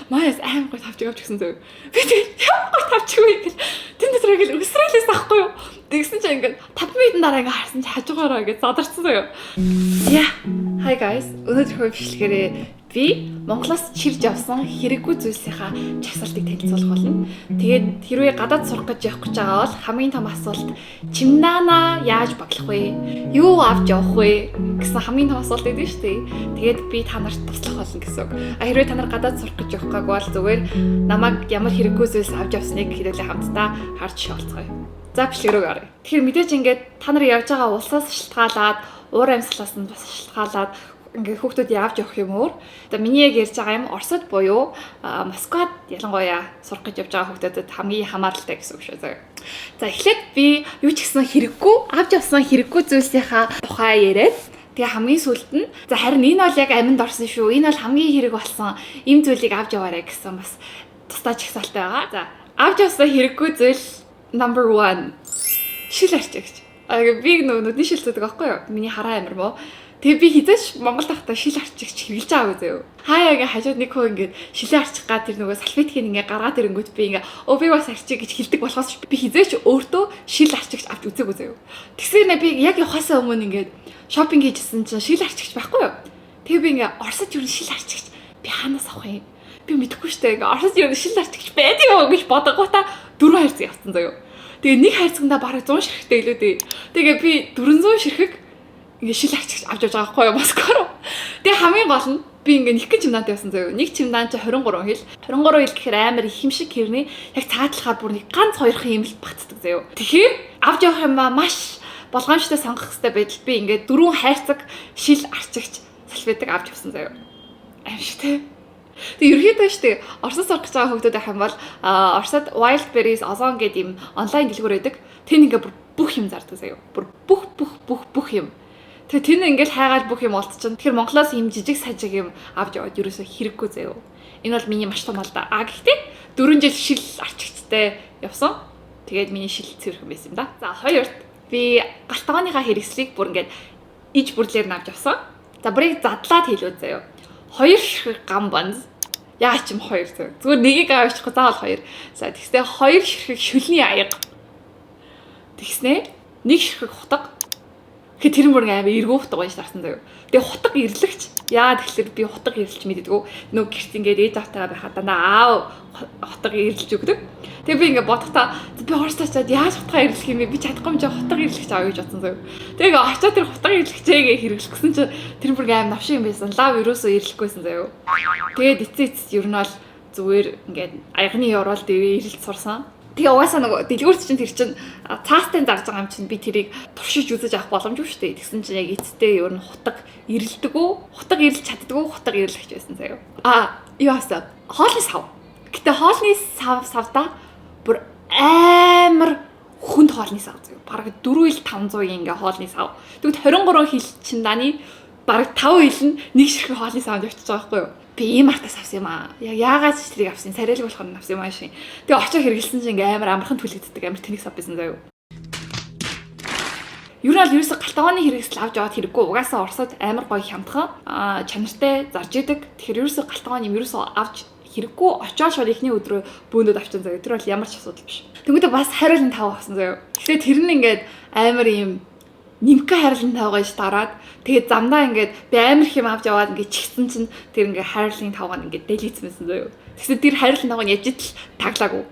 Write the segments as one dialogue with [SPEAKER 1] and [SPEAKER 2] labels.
[SPEAKER 1] Манайс амар гой тавч авч гисэн зөө. Би тэгээд ямар гой тавчгүй гэж тэн дотроо гэл өсрэлээс ахгүй юу. Тэгсэн чинь ингээд 5 минутын дараа ингээд харсан чи хажуугаараа ингээд задарсан зөө. Yeah. Hi guys. Өнөөдрийнхөө бичлэгээрээ би Монголоос чирж явсан хэрэггүй зүйлсийнхаа чагсалтыг танилцуулах болно. Тэгээд хэрвээ гадаад сурах гэж явах гэж байгаа бол хамгийн том асуулт чимнаана яаж баглах вэ? Юу авч явах вэ? гэсэн хамгийн том асуулт байдаг шүү дээ. Тэгээд би та нарт туслах болно гэсэн үг. Хэрвээ та нар гадаад сурах гэж явах гаг бол зүгээр намайг ямар хэрэггүй зүйлс авч явсныг хэдүүлээ хамтдаа харж шалцгаая. За бичлэг рүү оръё. Тэгэхээр мэдээж ингээд та нар явж байгаа улсаас шалтгаалаад, уур амьсгалаас нь бас шалтгаалаад ингээд хүүхдүүд явж явах юм өөр. Одоо миний яг ярьж байгаа юм Оросд буюу Москвад ялангуяа сурах гэж явж байгаа хүүхдүүдэд хамгийн хамааралтай гэсэн үг шүү дээ. За эхлээд би юу ч гэсэн хэрэггүй, авч явсан хэрэггүй зүйлсийнхаа тухай яриад тэгээ хамгийн сүүлд нь за харин энэ бол яг аминд орсон шүү. Энэ бол хамгийн хэрэг болсон ийм зүйлийг авч яваарэ гэсэн бас тусдаа чагсаалтай байгаа. За авч явсан хэрэггүй зүйл number 1 шил арчигч. Би нүдний шил зүүдэг аахгүй юу? Миний хараа амир мó. Тэгээ би хизээч Монгол тахта шил арчигч хэрэглэж байгаагүй зөө. Хаяагийн хажууд нэг хөө ингээд шилээ арчих га тэр нөгөө салфеткийг ингээд гаргаад ирэнгүүт би ингээд би бас арчиг гэж хэлдэг болохоос би хизээч өөртөө шил арчигч авч үзээгүй зөө. Тэгсээр нэ би яг явахаасаа өмнө ингээд шопинг хийжсэн чинь шил арчигч байхгүй юу? Тэгээ би ингээд Оросд юу шил арчигч би хаанаас авах юм? Би мэдэхгүй штэ ингээд Оросд юу шил арчигч байдаг юм гэж бодгоотаа 4 хайрцаг явцсан зөө. Тэгээ нэг хайрцагнда бараг 100 ширхэгтэй илүү дээ. Тэгээ би 400 ширхэг ингээ шил арчигч авч явж байгаа байхгүй юу Москваруу. Тэгээ хамгийн гол нь би ингээ нэг гин чимдаантай байсан заяа. Нэг чимдаан чи 23 хил. 23 хил гэхээр амар их юм шиг хэрний яг цаатлахаар бүр нэг ганц хоёрхан юм л багтдаг заяа. Тэгэхээр авч явах юм маш болгоомжтой сонгох хэрэгтэй байдал би ингээ 4 хайрцаг шил арчигч салфетик авч явсан заяа. Аимшигтэй. Тэгээ ерөөдөө штэ Оросд сурах гэж байгаа хүүхдүүд ах юм бол Оросд Wildberries Ozon гэдэг юм онлайн дэлгүүр байдаг. Тэн ингээ бүх юм зардаг заяа. Бүр бүх юм. Тэгээ тэн ингээл хайгаал бүх юм олдчихно. Тэгэхээр Монголоос юм жижиг сажиг юм авч яваад ерөөсөө хэрэггүй заяа. Энэ бол миний маш том алдаа. Гэхдээ 4 жил шил арчигчтай явсан. Тэгээд миний шил цэвэрхэн байсан юм да. За хоёрт би галтгооныхаа хэрэгслийг бүр ингээд иж бүрлээр навж авсан. За бүрийг задлаад хэлүүд заяа. 2 ширхэг гам банз. Яа ч юм 2 зөө. Зүгээр нэгийг авчихгүй заавал 2. За тэгснэ 2 ширхэг шүлний аяга. Тэгснэ 1 ширхэг хутга. Тэгэхээр тэр мөр амар эргүү хутга байж тарсан заяа. Тэгээ хутга ирлэгч. Яа тэгэхээр би хутга ирлж мэддэггүй. Нөгөө гэрт ингээд ээж автайгаа байхад дандаа аав хутга ирлж өгдөг. Тэгээ би ингээд бодохдоо би Оросд очиад яаж хутга ирлэх юм бэ? Би чадахгүй юм чи хутга ирлэгч аваа гэж бодсон заяа. Тэгээ очиод тэр хутга ирлэгчээгээ хэрэглэхсэн чи тэр мөр амар навшиг юм байсан. Лав ерөөсөө ирлэхгүйсэн заяа. Тэгээд эцээц ер нь бол зүгээр ингээд аягны орол дээр ирэлт сурсан. Тэгээ угаасаа нөгөө дэлгүүрт чинь тэр чинь цаастын зарж байгаа юм чинь би тэрийг туршиж үзэж авах боломжгүй шүү дээ. Тэгсэн чинь яг эцтэй ер нь хутга ирэлдэг үү? Хутга ирлж чаддаг уу? Хутга ирлэгч байсан заяа. Юу асаа? Хоолны сав. Гэтэ хоолны савда бүр амар хүнд хоолны сав заяа. Бараг 4.500 ингээ хоолны сав. Тэгвэл 23 хил чинь даны бараг 5 хил нь нэг ширхэг хоолны савд явчихж байгаа байхгүй юу? Би ийм артаас авсан юм аа. Яагаад ч тэрийг авсан? Царайлаг болохоор нь авсан юм аа шин. Тэгээ очоо хэрэгэлсэн чинь ингээ амар амархан түлэгддэг амар тэнэг сав байсан заяа. Ер нь бол ерөөсө галтгооны хэрэгсэл авч яваад хэрэггүй. Угаасаа Оросод амар гоё хямдхан чанартай зарж идэг. Тэгэхээр ерөөсө галтгоон юм ерөөсө авч хэрэггүй очоод шууд ихний өдрөө бөөндөд авчин заяа. Тэр бол ямар ч асуудал биш. Тэгвэл бас хариулын тав авсан заяа. Тэгэхээр тэр нь ингээд амар юм нимхэ хайрлын тавгаж дараад тэгээд замдаа ингээд би амар их юм авч яваад ингээд чигсэн чинь тэр ингээд хайрлын тавгаа ингээд дэлгэцмэсэн заяа. Тэгсэн тэр хайрлын тавгаа яж итл таглаагүй.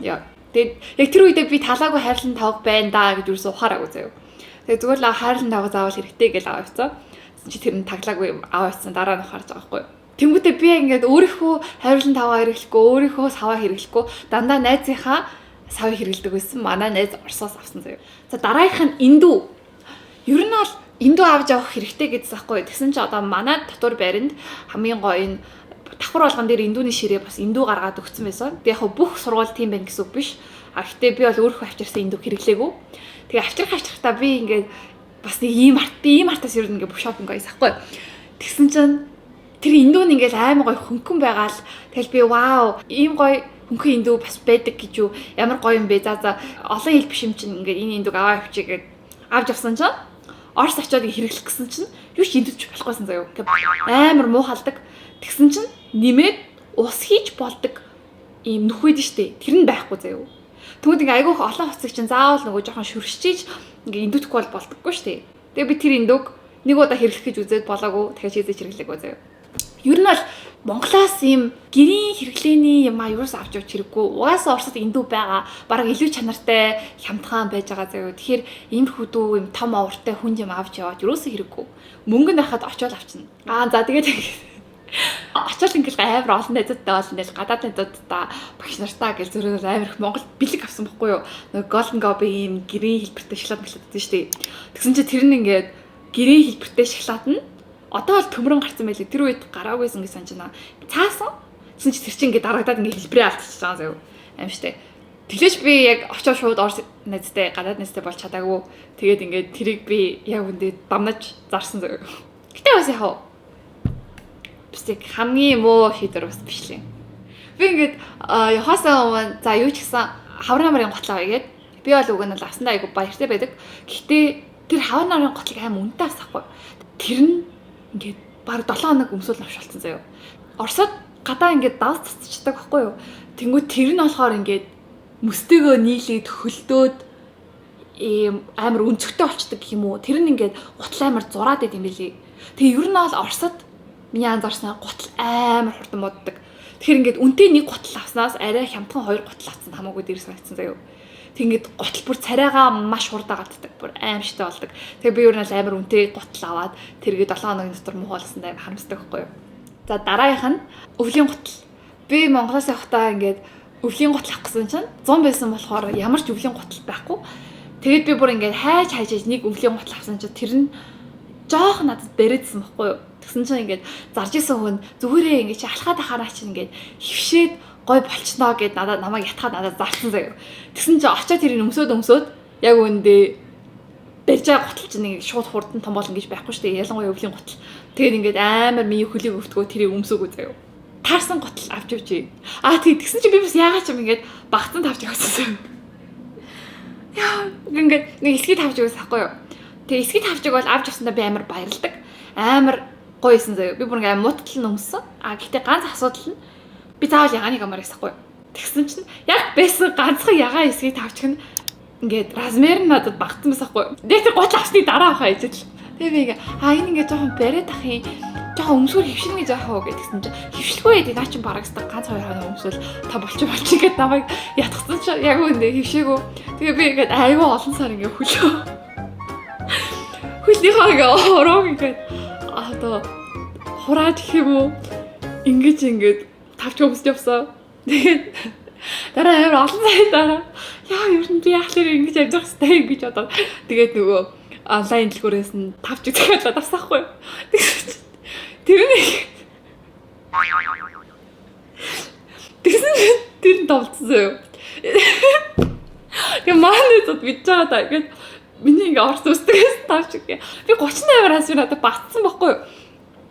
[SPEAKER 1] Яа. Тэгээд яг тэр үедээ би талаагүй хайрлын тавг байна да гэж юусэн ухаараагүй заяа. Тэгээд зүгээр л хайрлын тавга заавал хэрэгтэй гэж аваавцсан. Чи тэр нь таглаагүй аваавцсан дараа нь ухаарч байгаа байхгүй. Тэнгүүтээ би ингээд өөрийнхөө хайрлын тавгаа хэрэглэхгүй, өөрийнхөө саваа хэрэглэхгүй дандаа найзынхаа савыг хэрэглэдэг байсан. Манай найз Оросоос авсан заяа. За дараагийнх нь индүү. Ер нь бол индүү авч явах хэрэгтэй гэдсэн байхгүй. Тэгсэн чи одоо манай дотор байранд хамгийн гоё энэ давхар болгон дээр индүүний ширээ бас индүү гаргаад өгсөн байсан. Тэг яг бүх сургууль тийм байх гэсэн үг биш. Гэхдээ би бол өөрөө авчирсан индүү хэрэглээгүй. Тэгээ авчирхтаа би ингээд бас нэг ийм артаас ер нь ингээд бүх шопинг гоёс ахгүй. Тэгсэн чинь тэр индүү нь ингээд аймаг гоё хөнгөн байгаа л тэгэл би вау ийм гоё хөнгөн индүү бас байдаг гэж юу ямар гоё юм бэ. За олон хил биш юм чинь ингээд энэ индүүг аваа авчиг гээд авч авсан чинь Орос очиод хэрэглэх гэсэн чинь юу ч индүүч болохгүйсэн заяа. Амар муу халдаг. Тэгсэн чинь нэмээд ус хийж болдог ийм нүхвэд штэ. Тэр нь байхгүй заяа. Тэгвэл ингээ айгүйх олон хуцаг чинь заавал нөгөө жоохон шүршчиж ингээ индүтгэх бол болдоггүй штэ. Тэгээ би тэр индүг нэг удаа хэрэглэх гэж үзээд болоогүй. дахиад хийж хэрэглэегүй заяа. Ер нь бол Монголоос ийм гэрийн хэрэглээний юм юус авч явж хэрэггүй. Угаасаа Оросд индүү байгаа. Бараг илүү чанартай хямдхан байж байгаа заяа. Тэгэхээр иймэрхүү дүү юм том овортой хүн юм авч яваад юусоо хэрэггүй. Мөнгө нахад очиод авчна. За тэгээд очиод ингээл амар олон найзуудтай болно гэж гадаад найзуудтай багш нартаа гэж зөрөөр амар их Монгол бэлэг авсан байхгүй юу. Нөгөө Golden Gobi ийм гэрийн хэлбэртэй шоколад гэдэг шүү дээ. Тэгсэн чинь тэр нь ингээд гэрийн хэлбэртэй шоколад нь одоо бол төмрөн гарсан байлээ. Тэр үед гараагүйсэн гэж санаж байна. Цаасан. Тэгсэн чи тэр чинь ингээд дарагдаад ингээд хэлбэрээ алдчихж байгаа заяа. Аим штэ. Тэглэж би яг очоо шууд Орос найзтай гадаад найзтай болж чадаагүй. Тэгээд ингээд тэрийг би яг үндэ дамнаж зарсан заяа. Гэтэ бас яхав. Бистик хамгийн муу шийдвэр бас биш лээ. Би ингээд яхасаа өмнө за юу ч гэсэн хавар намрын готлоо игээд би бол уг нь авсандаа айгу баяртай байдаг. Гэхдээ тэр хавар намрын готлыг аим үнэтэй авсахгүй. Тэр нь ингээд баг 7 хоног өмсөөл навшуулсан заяа. Оросод гадаа ингээд давс цацчихдаг байхгүй юу? Тэнгүүд тэр нь болохоор ингээд мөстэйгөө нийлээд хөлдөөд амар өнцгтэй болчдөг гэх юм уу? Тэр нь ингээд гутал амар зураад байд юм билий. Тэгээ ер нь бол Оросод миний анзаарснаа гутал амар хурдан моддаг. Тэгэхээр ингээд үнтэй нэг гутал авснаас арай хямдхан 2 гутал авсан хамаагүй дээр санагдсан заяа. Тэг ингээд гутал бүр царайгаа маш хурдан гаддаг. Бүр аимштай болдог. Тэгээ би ер нь амар үнтэй гутал аваад тэргээ 7 хоногийн дотор муухайлсан амар харамсдаг байхгүй юу. За дараагийнх нь өвлийн гутал. Би Монголоос явахдаа ингээд өвлийн гутал авах гэсэн чинь 100 байсан болохоор ямар ч өвлийн гутал байхгүй. Тэгээд би бүр ингээд хайж нэг өвлийн гутал авсан чинь тэр нь жоох надад бэрэдсэн байхгүй юу. Тэгсэн чинь ингээд зарж исэн хүн зүгээрээ ингээд чи алхаад ахаараа чинь ингээд хөвшээд гой болчихноо гэд намайг ятгаад надад зарсан заяа. Тэгсэн чинь очиод тэрийг өмсөд яг үүндээ барьж байгаа гутал чинь ингээд шууд хурдан том болно гэж байхгүй шүү дээ. Ялангуяа өвлийн гутал. Тэгээд ингээд амар миний хөлийг өвтгөө тэрийг өмсөөгөө заяа. Таарсан гутал авч явжээ. Тэгсэн чинь би бас яагаад ч юм ингээд багцсан тавж явсан. Яа ингээд нэг эсгий тавж явсан байхгүй юу. Тэгээ эсгий тавжиг бол авч авсандаа би амар баярлдаг. Амар гойсон заяа. Би бүр ингээ муутал нь өмсөн. Гэхдээ ганц асуудал нь би заавал ягааны гамаар гэсэхгүй. Тэгсэн чинь яг байсан ганцхан ягаан эсгийг тавчих нь ингээд размер нь надад багтсан байсаахгүй. Тэгээд гол авсны дараа авах ажил. Тэгээ би ингээ энэ ингээ жоохон бариад ах юм. Жоохон өмсгөр хөвшин гэж яах вэ гэдгсэн чинь хөвшлгүй дээ. Наа чи барагстаг ганц 2 хоног өмсвөл та болчих гээд намайг ятгсан чи яг үндэ хөвшээгөө. Тэгээ би ингээ айгүй олон сар ингээ хөлөө. Хөлнийхөө ингээ ороо ингээ одоо хурааж гэх юм уу ингээд тавч өмсөж явсан. Тэгээд дараа амар олон сарын дараа яа ер нь би яахлаар ингэж амжих хэрэгтэй гэж бодоод тэгээд нөгөө онлайн дэлгүүрээс нь тавч үзэхэд авсаахгүй. Тэр нь товцсон. Тэгээ маань зот бич байгаа даа. Ингээд миний ингээ Орос үстгээс тавч гээ. Би 38-аас надад багтсан байхгүй юу?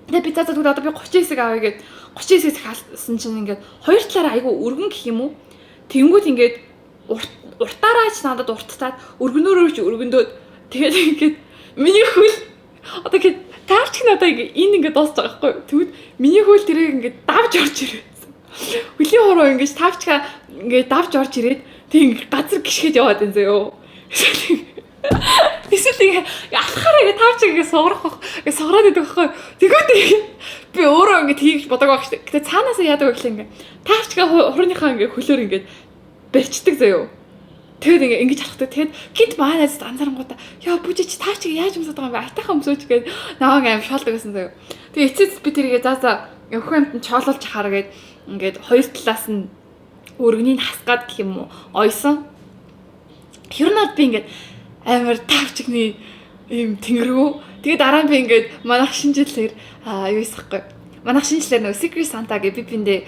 [SPEAKER 1] Тэгээ би за тэгвэл одоо би 30 хэсэг авъя гэд 30 хэсэг хаалсан чинь ингээд хоёр талаараа айгүй өргөн гэх юм уу? Тэнгүүд ингээд уртаараа ч надад урттаад өргөнөөрөө ч өргөндөөд тэгээд ингээд миний хөл одоо ингээд таарч нь одоо энэ ингээд дуусах байгаа байхгүй юу? Тэгвэл миний хөл тэрийг ингээд давж орж ирээд хөлийн хуруу ингээд тавчгаа ингээд давж орж ирээд тэг газар гიშгэд яваад энэ зөө. Эсвэл алхахаараа ингэ тавч ингэ сугарах ингэ сугараад байдаг байхгүй. Тэгвэл би өөрөө ингэ хийж бодог байх шүү дээ. Гэтэ цаанаас яадаг вэ гэхэл ингэ тавчгаа хурныхаа ингэ хөлөөр ингэ барьцдаг заяо. Тэгэд ингэ ингэж алхдаг. Тэгэд гинт маанаас анзаарангуудаа яа бүжиж тавчгаа яаж өмсөд байгаа юм бэ? Айтайхан өмсөөч гээд наваг аим шоолдог гэсэн заяо. Тэгээ эцэст би тэрийгээ заасаа өхөө амтнд чоолуулж хараа гээд ингээд хоёр талаас нь өргөнийг хасгаад гэх юм уу ойсон. Хөрнөд би ингээд амар тавчгны юм тэнгэргүй. Тэгээ дараа нь би ингээд манайх шинжилээр юу ийсэхгүй. Манайх шинжилээр нөгөө Secret Santa гэ бибиндээ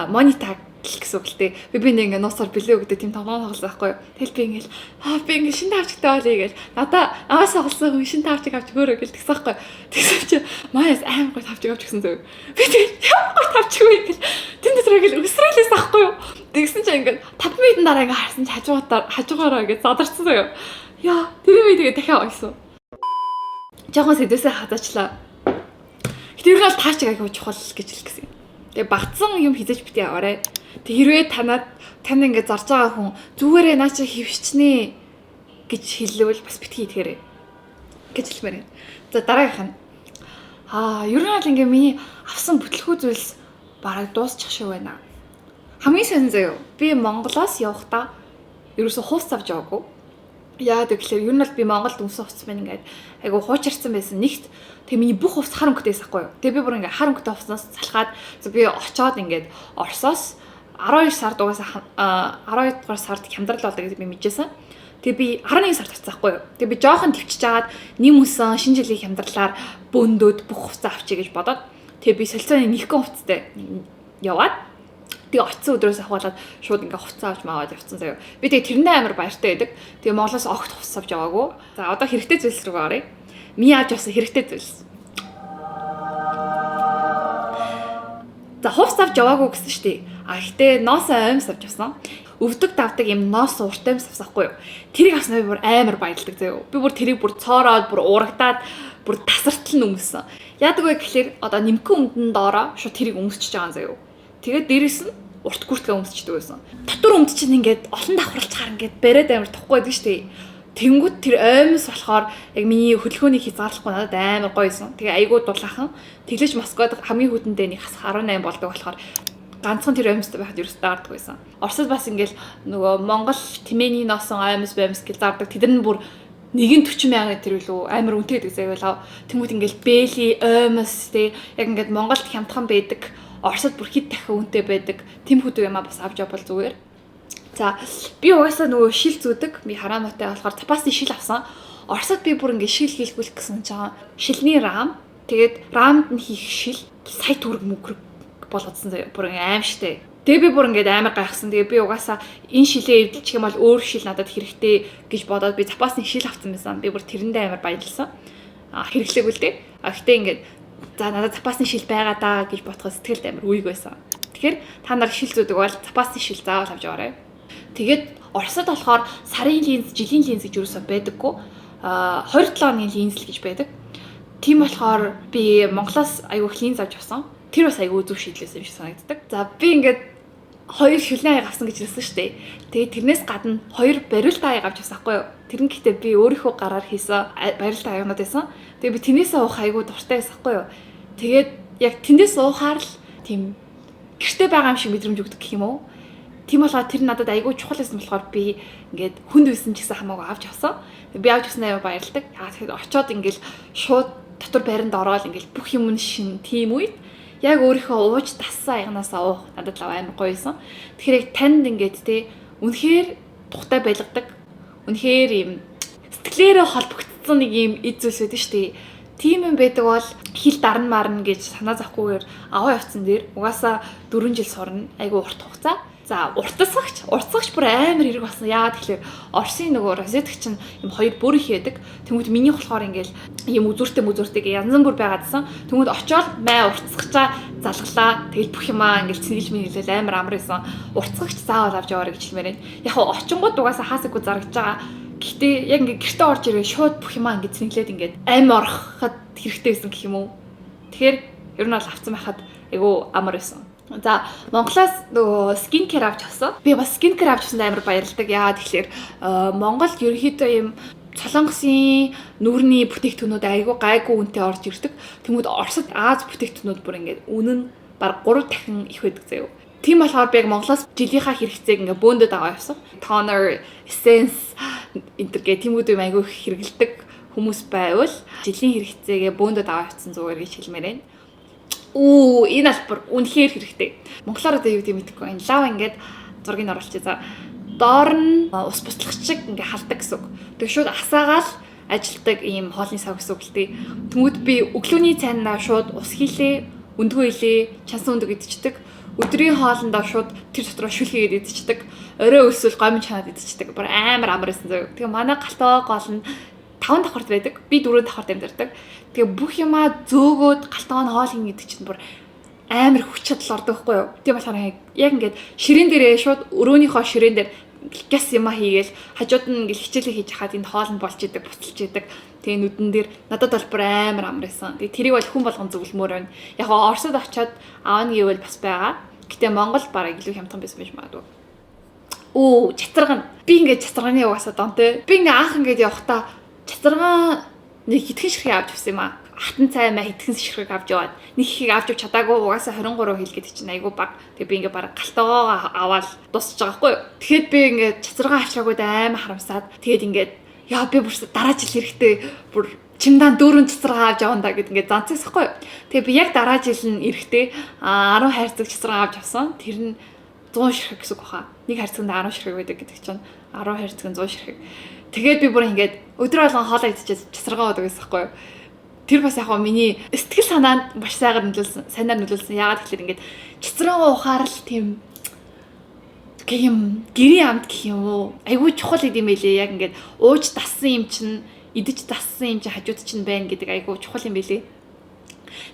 [SPEAKER 1] money tag гэсэн үг л дээ. Бибиндээ ингээд нуусаар билээ өгдөө тийм тоглоом тоглосон байхгүй. Тэгэл би ингээд би ингээд шин тавчтай болъё гэж. Надаа аваас олсон хүн шин тавчиг авч өгөөрэй гэж тэгсэн байхгүй. Тэгсэн чи манайс амар гой тавчиг авч өгсөн зөө. Би тэг ямар гой тавчиг вэ гэж. Тэн дотор ингээд өсрэлээс ахгүй юу. Тэгсэн чи ингээд 5 минутын дараа ингээд харсан чи хажуугаараа ингээд задарсан зөө. Яа, тэр үе тэгээ дахиад ойсон. Жохон сэдвээсээ хазаачлаа. Гэтэ ер нь бол таачиг айгүй чухал гэж хэлэх гэсэн. Тэгээ багцсан юм хийж бити яваарэ. Тэг хэрвээ тань ингээд зарж байгаа хүн зүгээрээ наа чи хөвчнээ гэж хэллэвэл бас битгий итгээрэй гэж хэлмээр байна. За дараагийнх нь ер нь бол ингээ миний авсан бүтлэхүү зүйлс бараг дуусчих шиг байна. Хамгийн сонир заяа. Би Монголоос явахдаа ерөөсө хувц авч яваагүй. Яагаад гэвэл ер нь бол би Монголд өмсөн хувц маань ингээд айгу хуучирсан байсан. Нэгт тэг миний бүх хувц хар өнгөтэйс ахгүй юу. Тэг би бүр ингээ хар өнгөтэй хувцнаас залхаад би очоод ингээд Оросоос 12 сард угаасаа 12 дугаар сард хямдрал болдог гэж би мэдчихсэн. Тэгээ би 11 сард очсон байхгүй юу. Тэгээ би жоохон төвчж агаад нэм үсэн шинэ жилийн хямдралаар бөөндөөд бүх хувцас авчиг гэж бодоод тэгээ би солилцооны нэгэн хувцастай яваад тэгээ очсон өдрөөс ахуулаад шууд ингээ хувцас авч маваад явцсан заяа. Би тэгээ тэрнээ амар баяртай байдаг. Тэгээ Монголоос огт хувцас авч яваагүй. За одоо хэрэгтэй зүйлс рүү оръё. Миний авч явсан хэрэгтэй зүйлс. За хувцас авч яваагүй гэсэн шүү дээ. Гэхдээ ноос аймс авч явсан. Өвдөг давдаг юм ноос урт аймс авсахгүй юу. Тэрийг авснаа би бүр амар баярлдаг заяа. Би бүр тэрийг бүр цоороод бүр урагдаад бүр тасартал нөмсөн. Яадаг вэ гэхэлэр одоо нимхэн өмдөн доороо шууд тэрийг өмсчихэж байгаа заяа. Тэгээд дээрэс нь урт күртгээ өмсчихдээ байсан. Дотор өмд чинь ингээд олон давхарлаж хаар ингээд бариад амар тухгүй байдаг шүү дээ. Тэнгүүд тэр аймс болохоор яг миний хөдөлгөөний хязгаарлахгүй надад амар гоё байсан. Тэгээ айгуу дулаахан. Тэглэж Москвад хамгийн хүдэнтэй нэг 18 болдог болохоор ганцхан тэр аймстай байхад ерөөс даардаг байсан. Оросд бас ингээл нөгөө Монгол тэмээний носон аймс баймс гэж зардаг. Тэдэр нь бүр 140,000 тэр үлээ амар үнэтэй гэдэг заяа. Тэнгүүд ингээл бэли аймс тий яг ингээд Монголд хямдхан байдаг. Оросд бүр хэд дахин үнэтэй байдаг. Тэм хөдөө юмаа бас авч явбал зүгээр. За би угаасаа нөгөө шил зүүдэг. Би хараамаатай болохоор запасны шил авсан. Оросд би бүр ингээд шил хийлгүүл гэсэн чинь шилний рам. Тэгээд рамд нь хийх шил сая төгрөг мөнгө болгоцсон заяа. Бүр аимштай. Тэгээ би бүр ингээд амар гайхсан. Тэгээ би угаасаа энэ шилээ эвдэлчих юм бол өөр шил надад хэрэгтэй гэж бодоод би запасны шил авсан байсан. Би бүр тэрэндээ амар баярлсан. Хэрэглээг үлдээ. Гэхдээ ингээд за надад запасны шил байгаа даа гэж бодоход сэтгэлд амар үеиг байсан. Тэгэхээр та нар шил зүүдэг бол запасны шил заавал авч яваарай. Тэгээд Оросд болохоор сарын линз, жилийн линз гэж юусоо байдаггүй. 27 оны линз л гэж байдаг. Тийм болохоор би Монголоос аягүй линз авч авсан. Тэр бас аягүй зөв шийдлээс юм шиг санагддаг. За би ингээд 2 шүлэн аяг авсан гэж хэлсэн шүү дээ. Тэгээд тэрнээс гадна 2 бариултаа аяг авч авсан хгүй юу. Тэр нь гэхдээ би өөрийнхөө гараар хийсэн бариултаа аягнууд байсан. Тэгээд би тэрнээсээ уух аягүй дуртай байсан хгүй юу. Тэгээд яг тэндээс уухаар л тийм гэртээ байгаа юм шиг мэдрэмж өгдөг гэх юм уу. Тийм болохоор тэр надад аягүй чухал байсан болохоор би ингээд хүнд байсан ч гэсэн хамаагүй авч авсан. Би авч авсан аяа баярлдаг. Тэгэхээр очоод ингээд шууд дотор байранд ороод ингээд бүх юм нь шин тийм үед яг өөрийнхөө ууж тассан аягнаасаа уух надад л амар гоё байсан. Тэгэхээр яг танд ингээд те үнэхээр тухтай байлгадаг. Үнэхээр юм сэтгэлээрээ холбогдсон нэг юм эд зүйлс байдаг шүү дээ. Тийм юм байдаг бол хил дарна марна гэж санаа зовхгүйгээр аваа явцсан дээр угаасаа 4 жил сурна. Айгу урт хугацаа. За уртсагч бүр амар хэрэг болсон. Яагаад тэгэхээр Оросын нөгөө розетк чинь юм хоёр бүр их яадаг. Тэнгүүд миний болохоор ингээл юм үзүүртэй янз бүр байгаадсан. Тэнгүүд очоод маа уртсагчаа залглаа. Тэгэл бүх юмаа ингээл цэнгэлж мэйлэл амар байсан. Уртсагч заавал авч яваарай гэж хэлмээр байна. Яг очингууд угаасаа хаасаггүй зарагдж байгаа. Гэхдээ яг ингээ гэртээ орж ирээ шууд бүх юмаа ингээ цэнгэлээд ингээ амар ороход хэрэгтэй байсан гэх юм уу. Тэгэхээр ер нь бол авцсан байхад айгу амар байсан. За Монголоос нөгөө скин кэр авч авсан. Би бас скин кэр авч авсан амар баярлдаг. Яагаад тэгэхээр Монголд ерөнхийдөө юм Солонгосын нүүрний бүтээгдэхүүнүүд айгүй гайгүй үнэтэй орж ирдэг. Тэнгүүд Оросд Аз бүтээгдэхүүнүүд бүр ингээд үнэн баг 3 дахин их байдаг заяа. Тийм болохоор би яг Монголоос жилийнхаа хэрэгцээг ингээ бөөндөө дагаа явсан. Toner, essence энтергээ тиймүүд юм айгүй хэрэгэлдэг хүмүүс байвал жилийн хэрэгцээгээ бөөндөө дагаа явсан зүгээр гэж хэлмээр байна. Энэ албар үнэхээр хэрэгтэй. Монголоор одоо юу гэдэг мэдэхгүй байна. Лав ингээд зургийг оруулчих. За доор нь ус буслагч шиг ингээ халдаг гэсэн үг. Тэгээ шууд асаагаал ажилдаг ийм хоолны сав гэсэн үг л дээ. Тэнгүүд би өглөөний цайнаа шууд ус хийлээ, өндгөө хийлээ, чансан өндөг идчихдэг. Өдрийн хоолндоо шууд тэр дотроо шүл хийгээд идчихдэг. Орой өсвөл гомн чанаад идчихдэг. Бүр амар байсан зөө. Тэгээ манай галтаа гол нь 5 давхарт байдаг. Би 4 давхарт амьдардаг. Тэгээ бүх юмаа зөөгөөд галтаа нь хоол хин гэдэг чинь бүр амар хүч чадал ордог байхгүй юу. Тэгээ болохоор яг ингээд ширээн дээрээ шууд өрөөнийхөө ширээн дээр гяс юм хийгээл хажууд нь ингээл хичээлээ хийж хаад энд хоолнд болж идэг, буцалж идэг. Тэгээ нүдэн дээр надад бол бүр амар амарсан. Тэгээ тэрийг бол хүн болгон зөвлөмөр байна. Яг Оросод очиод аавна гэвэл бас байгаа. Гэтэ Монгол бараг илүү хямдхан байсан байж магадгүй. Оо, чатарган. Би ингээд чатарганы угаасаа донтэй. Би ингээд анх ингээд явахдаа чатарган нэг хитгэн ширхэг авч авсан юм аа. Хатан цай маа хитгэн ширхэг авч яваад нэг ихийг авч чадаагүй угаасаа 23 хэлгээд чинь айгу баг. Тэгээ би ингээд бараг галтайгаа аваад дуусч байгаа хгүй юу. Тэгэхэд би ингээд чатарган авчраагүй амар харамсаад тэгээд ингээд яа би бүр дараа жил хэрэгтэй бүр чимдан 4 чацаргаа авч явна да гэд ингээд занцсахгүй юу. Тэгээ би яг дараа жил нь эрэхтэй 10 хайрцаг чацаргаа авч авсан. Тэр нь 100 ширхэг гэсэн үг баха. Нэг хайрцагт 10 ширхэг байдаг гэдэг чинь 10 хайрцагт 100 ширхэг. Тэгээд би бүр ингээд өдөр болгон хоолоо идчихэж чацаргаа уудаг гэсэн байхгүй юу. Тэр бас яг миний сэтгэл санаанд маш сайгаар нөлөөлсөн. Яагаад гэхээр ингээд чацаргаа уухаар л тийм гэрийн амт гэх юм уу. Айгүй чухал гэдэм байлээ. Яг ингээд ууж дассан юм чинь идэж дассан юм чинь хажууд чинь байна гэдэг айгүй чухал юм байлээ.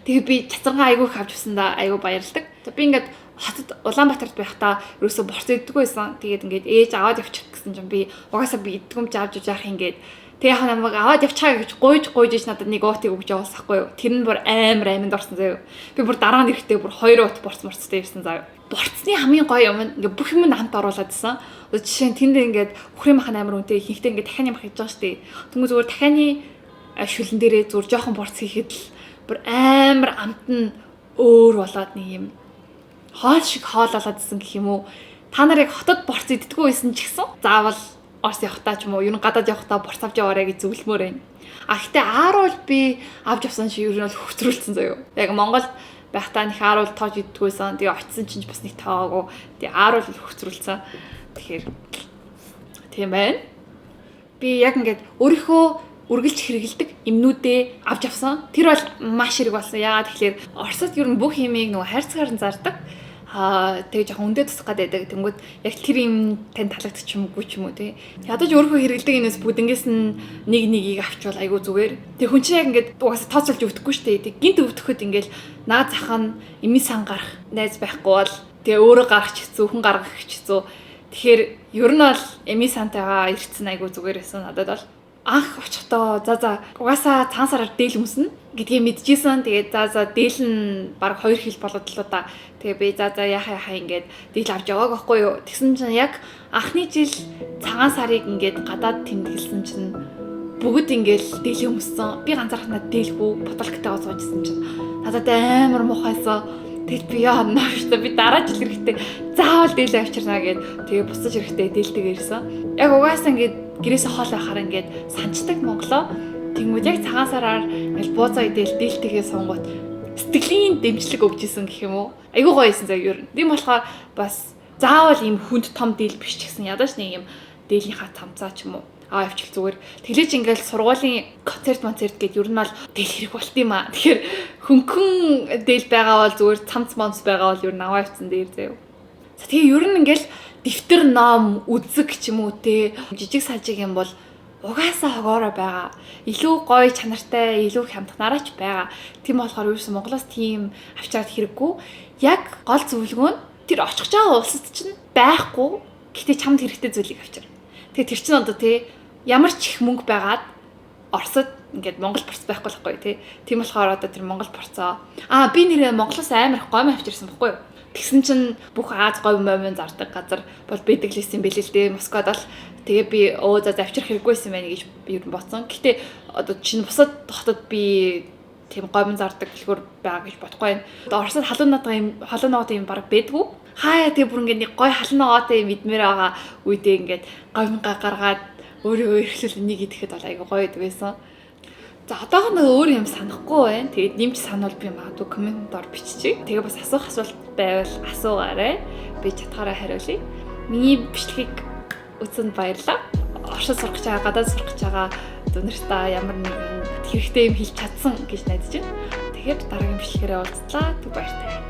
[SPEAKER 1] Тэгээ би чацаргаа айгүй их авч авсан да айгүй баярлагдав. Би ингээд хотод Улаанбаатарт байхдаа ерөөсө борц иддэг байсан. Тэгээд ингээд ээж аваад явчих гэсэн чинь би угаасаа би иддгүмж авч яах ингээд тэгээ яг намайг аваад явчихаа гэж гуйж иж надад нэг уутыг өгч явуулсахгүй юу. Тэр нь бүр амар аминд орсон заяа. Би бүр дараа нь ирэхдээ бүр 2 уут борц морцтой ирсэн заяа. Борцны хамгийн гоё юм ингээд бүх юм хамт оруулаад исэн. Жишээ нь тэнд ингээд бүхрийн махан амар үнэтэй ихэнхдээ ингээд дахианы мах хийж байгаа шүү дээ. Тэнгүү зүгээр дахианы шүлэн дээрээ зүгээр жоохон борц хийхэд л бүр амар амт нь өөр болоод нэг юм хоол шиг хоол болоод исэн гэх юм уу. Та нар яг хотод борц иддэггүй байсан ч гэсэн заавал Орос явахтаа ч юм уу, ер нь гадаад явахтаа борц авч яваарэ гэж зөвлөмөр байна. А гэтээ ааруул би авч авсан чи ер нь бол хөвцрүүлсэн заяа. Яг Монгол байхдаа нэг ааруул тоож иддэггүйсэн. Тэгээ очисон чинь бас нэг таагүй. Тэгээ ааруул хөвцрүүлсэн. Тэгэхээр тийм байна. Би яг ингээд өөрийнхөө үргэлж хэрэгэлдэг эмнүүдээ авч авсан. Тэр бол маш хэрэг болсон. Яагаад тэгэхээр Оросд ер нь бүх юмыг нөгөө хайрцагаар нь зардаг. Тэгээ жоохон өндөө тусах гэдэг. Тэнгүүд яг тэр юм тань талагдчих юмгүй ч юм уу тий. Ядаж өөрөө хэрэгэлдэг энэс бүдэнгээс нь нэгийг авчвал айгүй зүгээр. Тэгээ хүн чинь яг ингээд угаасаа тооцоолж өвдөхгүй штэ. Тэг гинт өвдөхөд ингээд наад зах нь эми сан гарах найз байхгүй бол тэгээ өөрөө гарах хэцүү, хүн гаргах хэцүү. Тэгэхээр ер нь бол эми сантайгаа ирсэн айгүй зүгээр байсан надад бол. Анх очихдоо за угаасаа цаан сараар дээл өмснө гэдгийг мэдчихсэн. Тэгээд за дээл нь баг 2 хил болоод л удаа. Тэгээ би за яхаа ингээд дээл авч явааг байхгүй юу. Тэгсэн чинь яг анхны жил цагаан сарыг ингээд гадаад тэмдэглэсэн чинь бүгд ингээд дээл өмссөн. Би ганцаархнаа дээлгүй ботолктойгоо суужсэн чинь надад амар муухайсан. Тэгэл би яа нааштай би дараа жил ирэхдээ заавал дээл авчирнаа гэд тэгээ бусаж ирэхдээ дээлтэйг ирсэн. Яг угаасаа ингээд гэрээсээ хоол байхаар ингээд санчдаг Монголоо. Тэгмүүд яг цагаан сараар ингээл бууцаа идэл дээлтэйгээ сунгууд сэтгэлийн дэмжлэг өгч исэн гэх юм уу. Айгуу гоё исэн заа ер нь. Тийм болохоор бас заавал ийм хүнд том дээл биш ч гэсэн ядаж нэг юм дээлийнхаа цамцаа ч юм уу явчихл зүгээр. Тэглэж ингээл сургуулийн концерт гэд ер нь бол дээл хэрэг болт юм аа. Тэгэхээр хөнгөн дээл байгаа бол зүгээр цамц монц байгаа бол ер нь аваа явцсан дээр заяа. За тэгээ ер нь ингээл дэвтэр ном үзэг ч юм уу те жижиг сажиг юм бол угаасаа хогоороо байгаа. Илүү гоё чанартай, илүү хямдхнараач байгаа. Тийм болохоор ерөөсөн Монголоос тийм авчираад хэрэггүй. Яг гол зөвлөгөө нь тэр очих байгаа улсад чинь байхгүй. Гэхдээ чамд хэрэгтэй зүйлийг авчир. Тэгээ тэр чинь одоо те ямар ч их мөнгө байгаад Оросд ингээд Монгол борц байхгүй л байхгүй тий. Тийм болохоор одоо тэр Монгол борцоо би нэрээ Монголоос амар их гомь авчирсан байхгүй юу. Тэгсэн чинь бүх Аз говь момын зардаг газар бол байдаг л юм бэлээ л дээ. Москвад бол тэгээ би за авчрах хэрэггүйсэн байна гэж би ер нь бодсон. Гэхдээ одоо чинь бусад хотод би тийм говьн зардаг гэлгөр байгаа гэж бодохгүй байна. Оросд халуун ноготой юм баг байдгүй. Хаяа тэгээ бүр ингээд нэг гой халуун ногоотой юм идмээр байгаа үедээ ингээд говьнгаа гаргаад өөрийгөө эрхлүүл нэг идэхэд бол айгүй гоё байсан. За одоохондоо өөр юм санахгүй байна. Тэгээд нэмж санавал би магадгүй комментоор биччихье. Тэгээ бас асуух асуулт байвал асуугаарай. Би чатгаараа хариулъя. Миний бичлэгийг үзсэнд баярлалаа. Оршид сурах гэж байгаа, гадаад сурах гэж байгаа дүнэртээ ямар нэгэн хэрэгтэй юм хэлж чадсан гэж найдаж байна. Тэгэхээр дараагийн бичлэгээрээ уулзлаа. Түр баяртай.